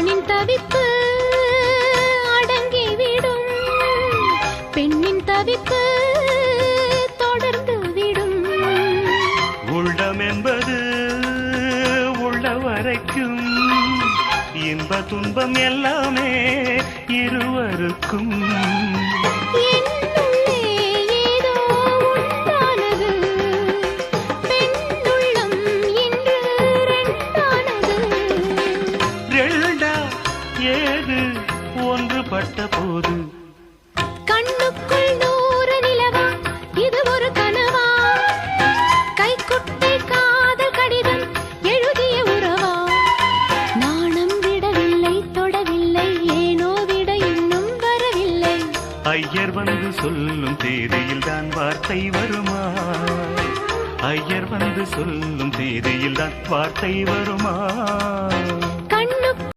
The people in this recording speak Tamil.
ஆணின் தவிப்பு அடங்கிவிடும், பெண்ணின் தவிப்பு தொடர்ந்து விடும். உள்ளம் என்பது உள்ள வரைக்கும், இன்ப துன்பம் எல்லாமே இருவருக்கும். ஏது ஒன்றுபட்ட போது கண்ணுக்குள் 100 நிலவா, இது ஒரு கனவா? கைக்குட்டை காதல் கடிதம் எழுதிய உறவா? நாணம் விடவில்லை, தொடவில்லை, ஏனோ விட இன்னும் வரவில்லை. ஐயர் வந்து சொல்லும் தேதியில் தான் வார்த்தை வருமா? ஐயர் வந்து சொல்லும் தேதியில் தான் வார்த்தை வருமா?